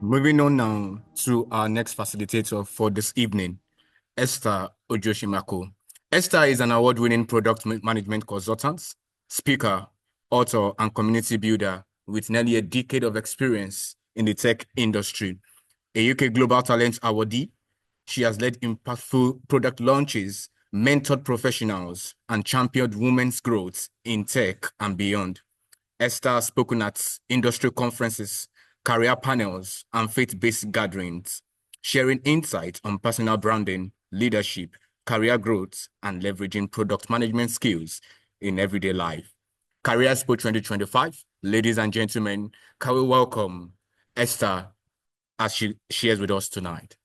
Moving on now to our next facilitator for this evening, Esther Ojosemako. Esther is an award-winning product management consultant, speaker, author, and community builder with nearly a decade of experience in the tech industry. A UK Global Talent Awardee, she has led impactful product launches, mentored professionals, and championed women's growth in tech and beyond. Esther has spoken at industry conferences, career panels, and faith-based gatherings, sharing insights on personal branding, leadership, career growth, and leveraging product management skills in everyday life. CareerEXPO 2025, ladies and gentlemen, can we welcome Esther as she shares with us tonight?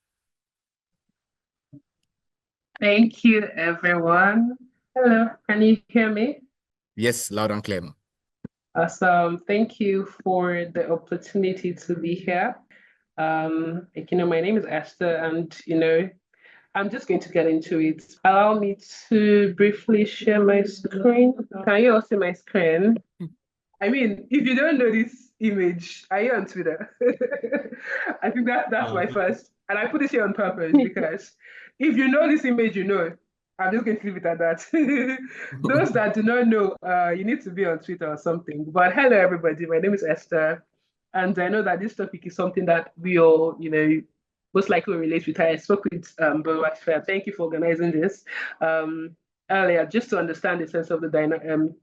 Thank you, everyone. Hello, can you hear me? Yes, loud and clear. Awesome. Thank you for the opportunity to be here. My name is Esther, and I'm just going to get into it. Allow me to briefly share my screen. Can you all see my screen? I mean, if you don't know this image, are you on Twitter? I think that's my first, and I put this here on purpose because if you know this image, you know. I'm just going to leave it at that. Those that do not know, you need to be on Twitter or something. But hello, everybody. My name is Esther, and I know that this topic is something that we all, most likely relate with. I spoke with Bowat. Thank you for organizing this. Earlier, just to understand the sense of the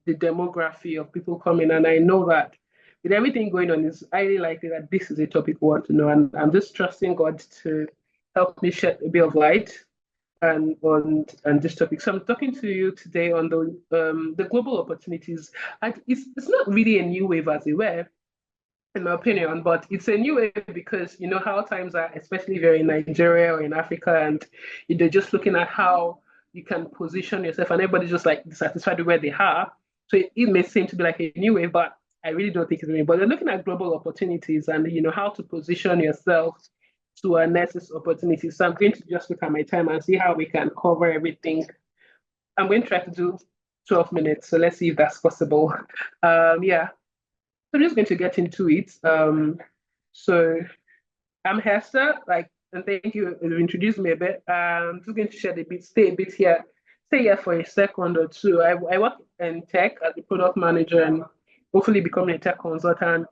demography of people coming. And I know that with everything going on, it's highly likely that this is a topic we want to know. And I'm just trusting God to help me shed a bit of light on this topic. So I'm talking to you today on the global opportunities. And it's not really a new wave as it were, in my opinion, but it's a new wave because you know how times are, especially if you're in Nigeria or in Africa, and they're just looking at how you can position yourself, and everybody's just like dissatisfied with where they are. So it may seem to be like a new wave, but I really don't think it's a new wave. But they're looking at global opportunities and how to position yourself to harness this opportunity. So I'm going to just look at my time and see how we can cover everything. I'm going to try to do 12 minutes, so let's see if that's possible. Yeah. So I'm just going to get into it. So I'm Hester, and thank you for introducing me a bit. I'm just going to share stay a bit here, stay here for a second or two. I work in tech as a product manager and hopefully becoming a tech consultant.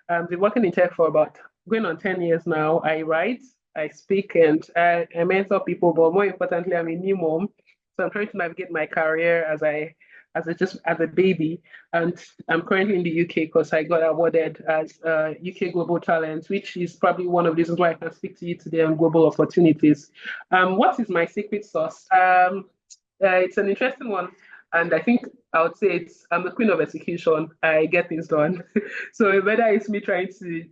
I've been working in tech for about going on 10 years now. I write, I speak, and I mentor people, but more importantly, I'm a new mom. So I'm trying to navigate my career as a baby, and I'm currently in the UK because I got awarded as UK Global Talent, which is probably one of the reasons why I can speak to you today on global opportunities. What is my secret sauce? It's an interesting one, and I think I would say I'm the queen of execution. I get things done. So whether it's me trying to,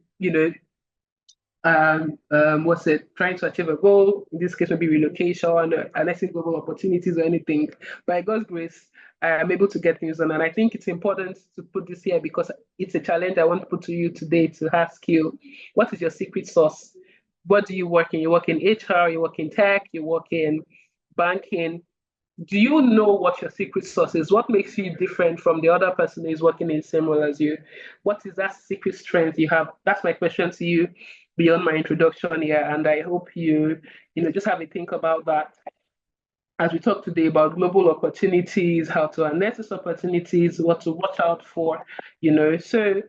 trying to achieve a goal, in this case maybe relocation, annexing global opportunities or anything, by God's grace I'm able to get things done. And I think it's important to put this here because it's a challenge I want to put to you today to ask you, what is your secret sauce? What do you work in? You work in HR, you work in tech, you work in banking. Do you know what your secret sauce is? What makes you different from the other person who is working in the same role as you? What is that secret strength you have? That's my question to you beyond my introduction here. And I hope just have a think about that as we talk today about global opportunities, how to harness these opportunities, what to watch out for, So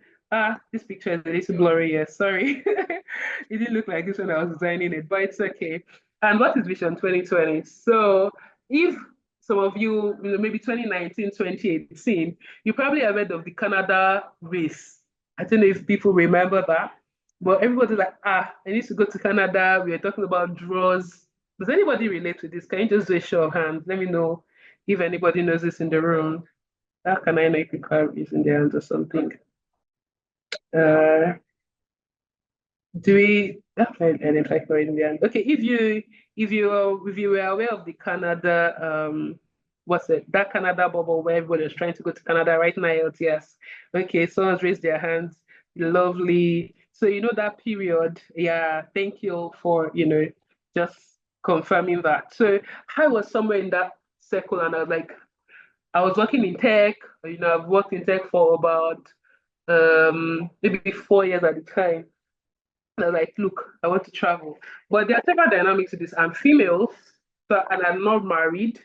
this picture is a little blurry here. Sorry. It didn't look like this when I was designing it, but it's okay. And what is Vision 2020? So if some of you, maybe 2019, 2018, you probably have heard of the Canada race. I don't know if people remember that, but everybody's like, I need to go to Canada. We were talking about draws. Does anybody relate to this? Can you just do a show of hands? Let me know if anybody knows this in the room. How can I know if you are raising their hands or something? Do we? I didn't try for raising their hand. Okay, if you were aware of the Canada what's it? That Canada bubble where everybody is trying to go to Canada right now, yes. Okay, someone's raised their hands. Lovely. So you know that period. Yeah, thank you for just confirming that. So I was somewhere in that circle and I was like, I was working in tech, I've worked in tech for about maybe 4 years at the time. They're like, look, I want to travel. But there are several dynamics to this. I'm female, so, and I'm not married.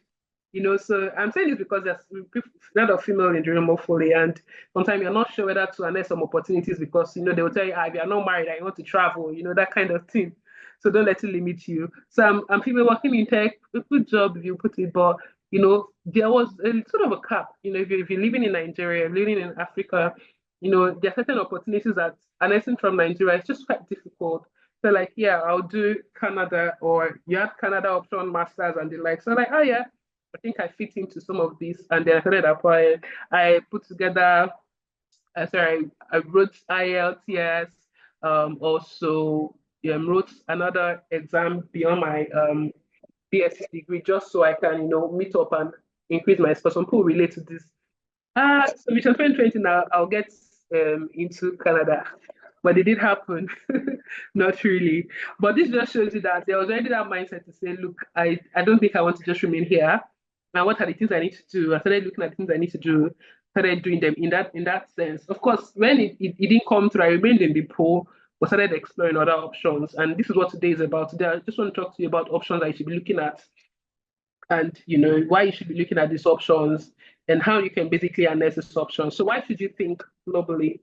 So I'm saying this because there's a lot of female enduring more fully, and sometimes you're not sure whether to announce some opportunities because they will tell you, if you're not married, I want to travel, that kind of thing. So don't let it limit you. So I'm female working in tech, a good job if you put it, but there was a sort of a cap. If you're living in Nigeria, living in Africa, there are certain opportunities that announcing from Nigeria, it's just quite difficult. So like, yeah, I'll do Canada, or you have Canada option masters and the like. So like, oh yeah, I think I fit into some of these, and then I started applying. I put together, I wrote IELTS, also wrote another exam beyond my BSc degree, just so I can, meet up and increase my score. Some people relate to this. So Vision 2020 now, I'll get into Canada. But it did happen. Not really. But this just shows you that there was already that mindset to say, look, I don't think I want to just remain here. Now, what are the things I need to do? I started looking at the things I need to do, started doing them in that sense. Of course, when it didn't come through, I remained in the pool, but started exploring other options. And this is what today is about. Today, I just want to talk to you about options I should be looking at, and why you should be looking at these options, and how you can basically harness these options. So why should you think globally?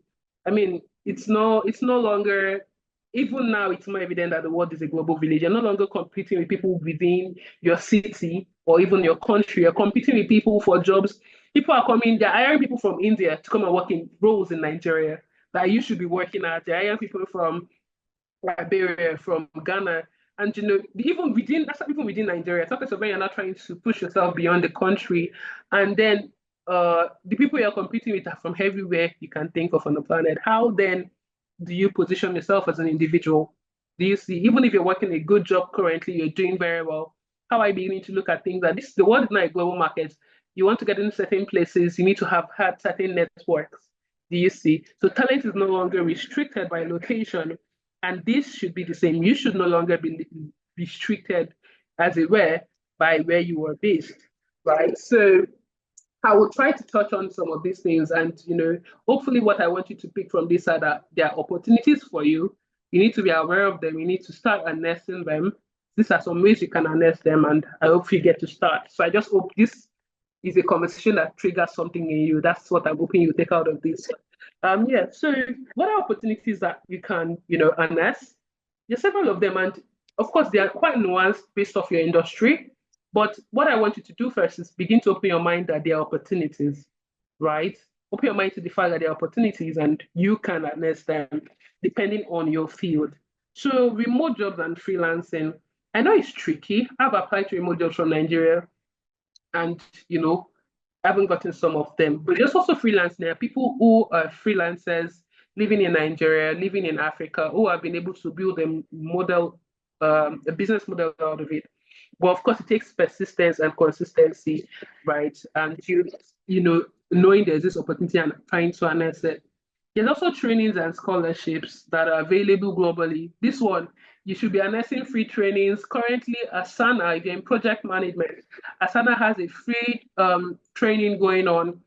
I mean, it's no longer, even now it's more evident that the world is a global village. You're no longer competing with people within your city or even your country. You're competing with people for jobs. People are coming, they're hiring people from India to come and work in roles in Nigeria that you should be working at. They're hiring people from Liberia, from Ghana. And even within Nigeria, talking about when you're not trying to push yourself beyond the country, and then the people you're competing with are from everywhere you can think of on the planet. How then do you position yourself as an individual? Do you see, even if you're working a good job currently, you're doing very well, how are you beginning to look at things that the world is not a global market? You want to get into certain places, you need to have had certain networks. Do you see? So talent is no longer restricted by location, and this should be the same. You should no longer be restricted, as it were, by where you were based, right? So I will try to touch on some of these things, and hopefully, what I want you to pick from this are that there are opportunities for you. You need to be aware of them. You need to start harnessing them. These are some ways you can harness them, and I hope you get to start. So I just hope this is a conversation that triggers something in you. That's what I'm hoping you take out of this. Yeah. So what are opportunities that you can, harness? There's several of them, and of course, they are quite nuanced based off your industry. But what I want you to do first is begin to open your mind that there are opportunities, right? Open your mind to the fact that there are opportunities, and you can harness them depending on your field. So remote jobs and freelancing, I know it's tricky. I've applied to remote jobs from Nigeria, and I haven't gotten some of them. But there's also freelance. There are people who are freelancers living in Nigeria, living in Africa, who have been able to build a business model out of it. But of course, it takes persistence and consistency, right? And knowing there's this opportunity and trying to harness it. There's also trainings and scholarships that are available globally. This one, you should be harnessing free trainings. Currently, Asana, if you're in project management, Asana has a free training going on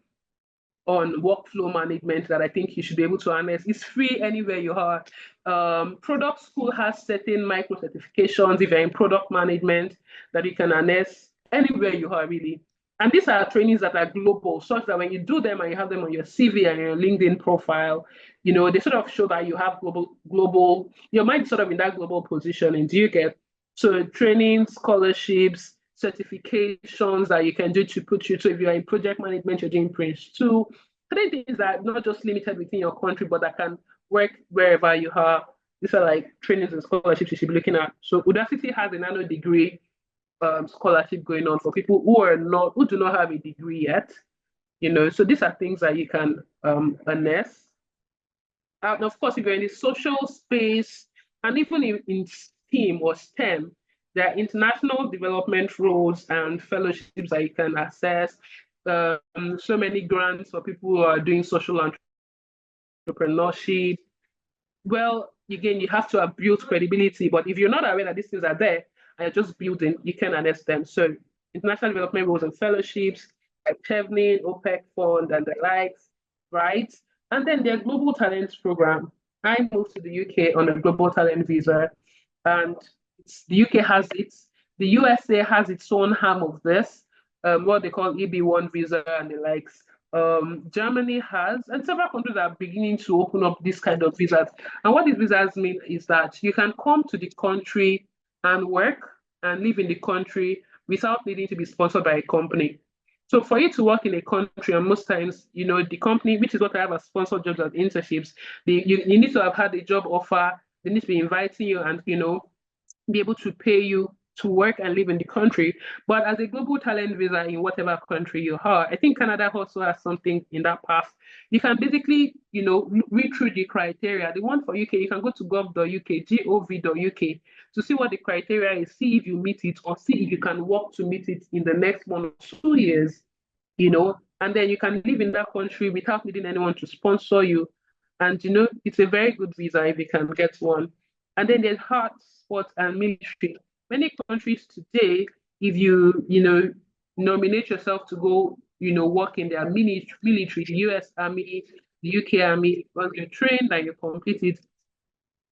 workflow management that I think you should be able to harness. It's free anywhere you are. Product School has certain micro certifications if you're in product management that you can harness anywhere you are, really. And these are trainings that are global, such that when you do them and you have them on your CV and your LinkedIn profile, they sort of show that you have global, your mind sort of in that global position. And do you get so training, scholarships, certifications that you can do to put you to, if you're in project management, you're doing Prince 2, certain things that are not just limited within your country, but that can work wherever you are. These are like trainings and scholarships you should be looking at. So Udacity has a nano degree scholarship going on for people who do not have a degree yet. So these are things that you can harness. And of course, if you're in the social space, and even in STEAM or STEM, there are international development roles and fellowships that you can access. So many grants for people who are doing social entrepreneurship. Well, again, you have to have built credibility, but if you're not aware that these things are there and you're just building, you can harness them. So international development roles and fellowships, like Chevening, OPEC Fund, and the likes, right? And then their Global Talent Program. I moved to the UK on a global talent visa, and the UK has its, the USA has its own arm of this, what they call EB1 visa and the likes. Germany has, and several countries are beginning to open up this kind of visas. And what these visas mean is that you can come to the country and work and live in the country without needing to be sponsored by a company. So for you to work in a country, and most times, the company, which is what I have as sponsored jobs and internships, you need to have had a job offer. They need to be inviting you and, be able to pay you to work and live in the country. But as a global talent visa in whatever country you are, I think Canada also has something in that path. You can basically, read through the criteria. The one for UK, you can go to gov.uk to see what the criteria is, see if you meet it, or see if you can work to meet it in the next 1 or 2 years, and then you can live in that country without needing anyone to sponsor you. And it's a very good visa if you can get one. And then there's hard sports and military. Many countries today, if you nominate yourself to go, work in their military, the US Army, the UK Army, once you're trained and you complete it,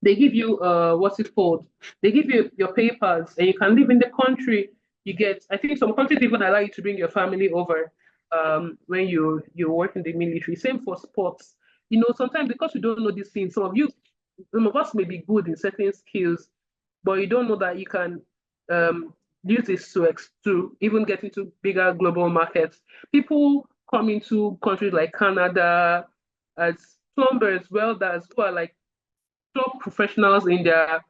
they give you what's it called? They give you your papers and you can live in the country. You get, I think some countries even allow you to bring your family over when you work in the military. Same for sports. Sometimes because we don't know these things, some of us may be good in certain skills, but you don't know that you can um, use this to even get into bigger global markets. People come into countries like Canada as plumbers, welders, who are like top professionals in their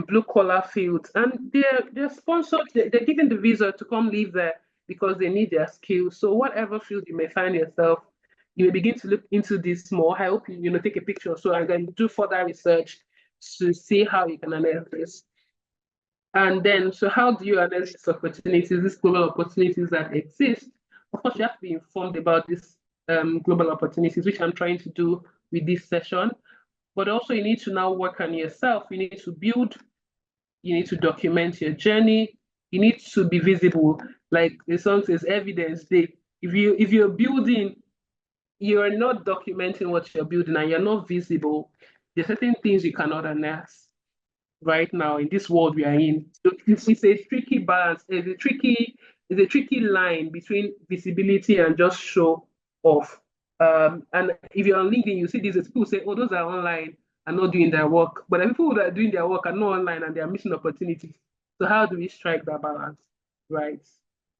blue collar fields, and they're sponsored. They're given the visa to come live there because they need their skills. So whatever field you may find yourself, you may begin to look into this more. I hope you take a picture so and then do further research to see how you can analyze this. And then, so how do you analyze these opportunities, these global opportunities that exist? Of course, you have to be informed about these global opportunities, which I'm trying to do with this session. But also, you need to now work on yourself. You need to build, you need to document your journey. You need to be visible. Like the song says, evidence day. If you're building, you're not documenting what you're building and you're not visible, there's certain things you cannot unearth right now in this world we are in. So it's a tricky balance. It's a tricky line between visibility and just show off. And if you're on LinkedIn, you see these people say, "Oh, those are online and not doing their work," but the people that are doing their work are not online and they are missing opportunities. So how do we strike that balance? Right.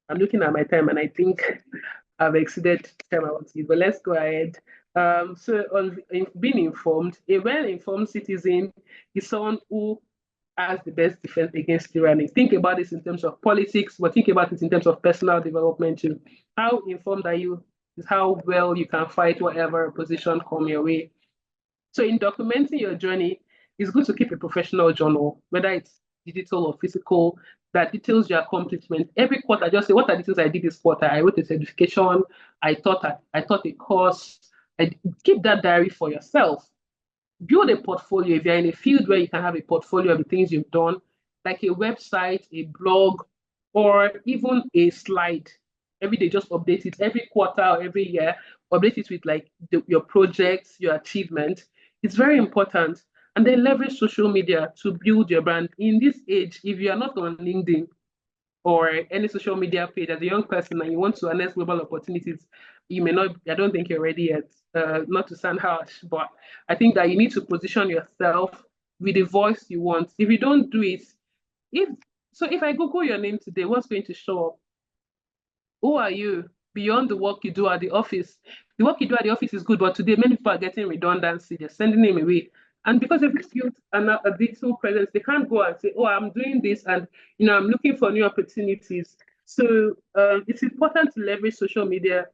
I'm looking at my time and I think I've exceeded time I want to use, but let's go ahead. So on being informed, a well-informed citizen is someone who has the best defense against tyranny. Think about this in terms of politics, but think about it in terms of personal development too. How informed are you? Is how well you can fight whatever opposition come your way. So in documenting your journey, it's good to keep a professional journal, whether it's digital or physical, that details your accomplishment. Every quarter, just say, what are the things I did this quarter? I wrote a certification, I taught a course. Keep that diary for yourself. Build a portfolio. If you're in a field where you can have a portfolio of the things you've done, like a website, a blog, or even a slide. Every day, just update it. Every quarter or every year, update it with like your projects, your achievements. It's very important. And then leverage social media to build your brand. In this age, if you are not on LinkedIn, or any social media page as a young person and you want to harness global opportunities, you may not, I don't think you're ready yet, not to sound harsh, but I think that you need to position yourself with the voice you want. If you don't do it, if if I Google your name today, what's going to show up? Who are you beyond the work you do at the office? The work you do at the office is good, but today many people are getting redundancy. They're sending them away. And because of this youth and a digital presence, they can't go and say, "Oh, I'm doing this, and I'm looking for new opportunities." So it's important to leverage social media,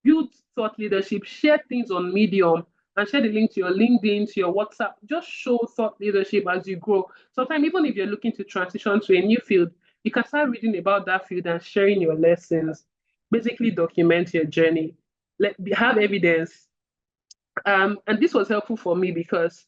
build thought leadership, share things on Medium, and share the link to your LinkedIn, to your WhatsApp. Just show thought leadership as you grow. Sometimes, even if you're looking to transition to a new field, you can start reading about that field and sharing your lessons. Basically, document your journey. Have evidence. And this was helpful for me because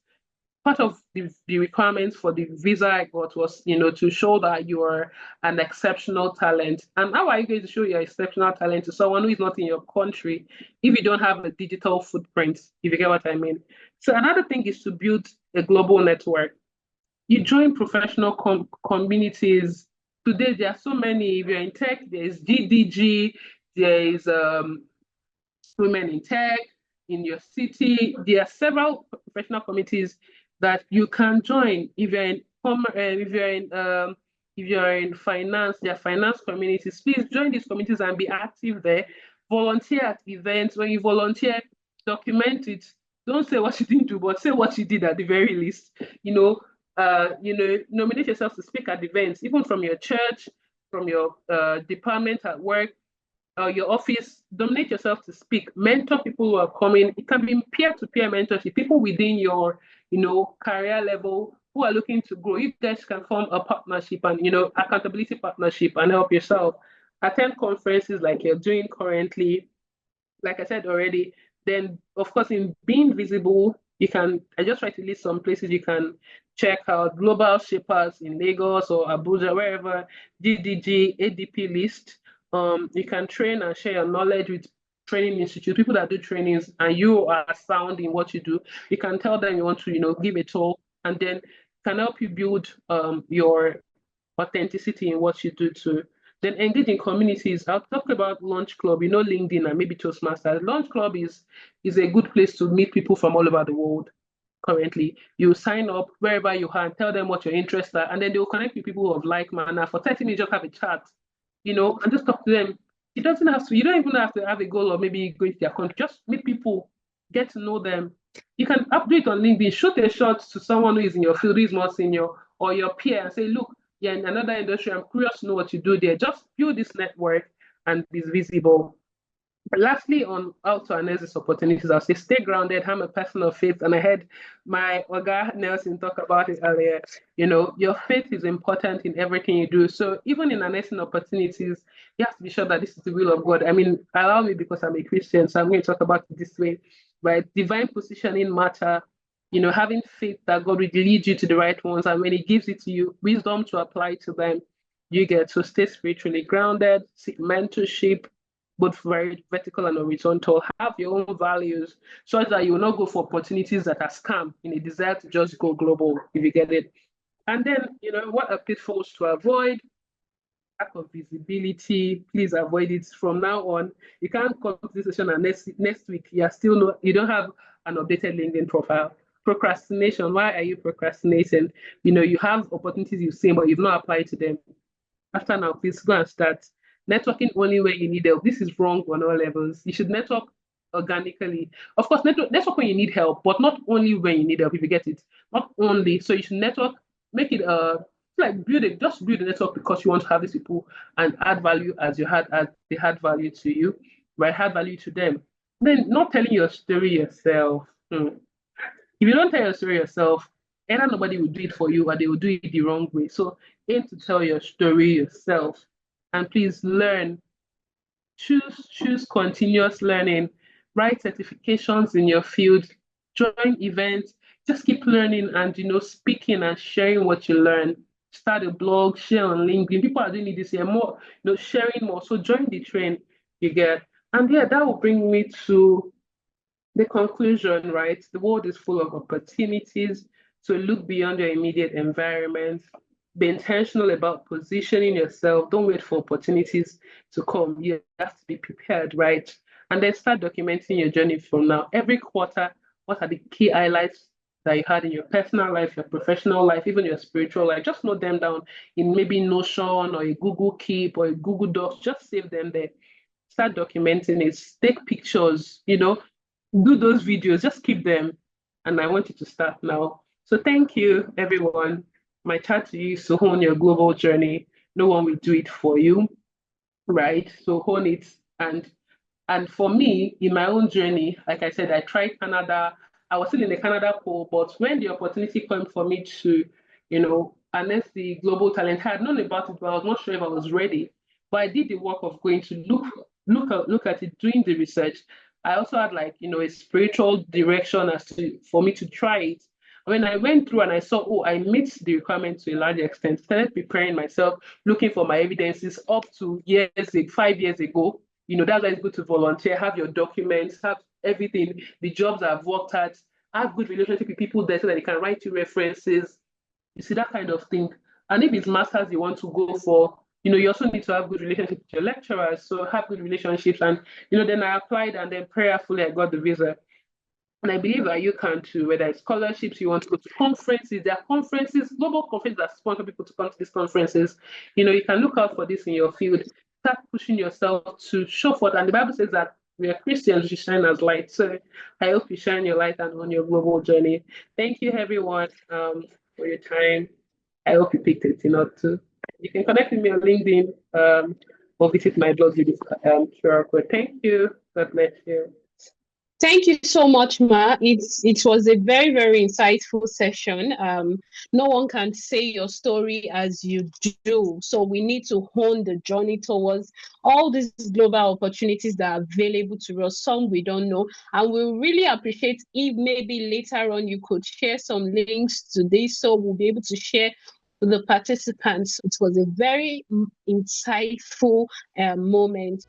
part of the requirements for the visa I got was, to show that you are an exceptional talent. And how are you going to show your exceptional talent to someone who is not in your country if you don't have a digital footprint, if you get what I mean? So another thing is to build a global network. You join professional communities. Today, there are so many. If you're in tech, there's GDG, there is Women in Tech, in your city. There are several professional committees that you can join. If you're in finance, there are finance communities. Please join these committees and be active there. Volunteer at events. When you volunteer, document it. Don't say what you didn't do, but say what you did at the very least. Nominate yourself to speak at events, even from your church, from your department at work, your office. Nominate yourself to speak. Mentor people who are coming. It can be peer-to-peer mentorship. People within your, career level who are looking to grow. You guys can form a partnership and, accountability partnership and help yourself. Attend conferences like you're doing currently, like I said already. Then, of course, in being visible, I just try to list some places you can check out: Global Shapers in Lagos or Abuja, wherever, GDG, ADP list. You can train and share your knowledge with training institute, people that do trainings, and you are sound in what you do. You can tell them you want to, give a talk, and then can help you build your authenticity in what you do too. Then engage in communities. I'll talk about Launch Club, LinkedIn and maybe Toastmasters. Launch Club is a good place to meet people from all over the world currently. You sign up wherever you are and tell them what your interests are, and then they will connect with people of like manner. For 30 minutes, just have a chat, and just talk to them. You don't even have to have a goal of maybe going to their country. Just meet people, get to know them. You can update on LinkedIn, shoot a shot to someone who is in your field, who is more senior, or your peer, and say, look, yeah, in another industry, I'm curious to know what you do there. Just build this network and be visible. Lastly, on how to harness these opportunities, I'll say stay grounded. I'm a person of faith, and I heard my Oga Nelson talk about it earlier. Your faith is important in everything you do. So even in harnessing opportunities, you have to be sure that this is the will of God. I mean, allow me, because I'm a Christian, so I'm going to talk about it this way. Right? Divine positioning matter. Having faith that God will lead you to the right ones, and when He gives it to you, wisdom to apply to them. You get to stay spiritually grounded, seek mentorship, both very vertical and horizontal. Have your own values so that you will not go for opportunities that are scam in a desire to just go global, if you get it. And then, what are pitfalls to avoid? Lack of visibility, please avoid it from now on. You can't come to this session and next week you don't have an updated LinkedIn profile. Procrastination, why are you procrastinating? You have opportunities you've seen, but you've not applied to them. After now, please go and start networking only when you need help. This is wrong on all levels. You should network organically. Of course, network when you need help, but not only when you need help, if you get it. Not only. So you should network, make it like just build a network because you want to have these people and add value as they had value to you, right? Add value to them. Then not telling your story yourself. If you don't tell your story yourself, either nobody will do it for you or they will do it the wrong way. So aim to tell your story yourself. And please learn. Choose continuous learning. Write certifications in your field. Join events. Just keep learning and speaking and sharing what you learn. Start a blog, share on LinkedIn. People are doing it this year more, sharing more. So join the train you get. And yeah, that will bring me to the conclusion, right? The world is full of opportunities. So look beyond your immediate environment. Be intentional about positioning yourself. Don't wait for opportunities to come. You have to be prepared, right? And then start documenting your journey from now. Every quarter, what are the key highlights that you had in your personal life, your professional life, even your spiritual life? Just note them down in maybe Notion or a Google Keep or a Google Docs. Just save them there. Start documenting it. Take pictures, do those videos, just keep them. And I want you to start now. So thank you, everyone. My chat to you is to hone your global journey. No one will do it for you, right? So hone it. And for me, in my own journey, like I said, I tried Canada. I was still in the Canada pool, but when the opportunity came for me to, harness the global talent, I had known about it, but I was not sure if I was ready. But I did the work of going to look at it, doing the research. I also had a spiritual direction for me to try it. When I went through and I saw, oh, I meet the requirement to a large extent, started preparing myself, looking for my evidences up to 5 years ago. That's why it's good to volunteer, have your documents, have everything, the jobs I've worked at, have good relationship with people there so that they can write you references. You see that kind of thing. And if it's masters you want to go for, you also need to have good relationship with your lecturers. So have good relationships. And then I applied and then prayerfully I got the visa. And I believe that you can too, whether it's scholarships, you want to go to conferences, there are conferences, global conferences that sponsor people to come to these conferences. You can look out for this in your field, start pushing yourself to show forth. And the Bible says that we are Christians, we shine as light. So I hope you shine your light and on your global journey. Thank you, everyone, for your time. I hope you picked it up too. You can connect with me on LinkedIn or visit my blog with this QR code. Thank you. God bless you. Thank you so much, Ma. It was a very, very insightful session. No one can say your story as you do. So we need to hone the journey towards all these global opportunities that are available to us. Some we don't know. And we really appreciate if maybe later on you could share some links to this so we'll be able to share with the participants. It was a very insightful moment.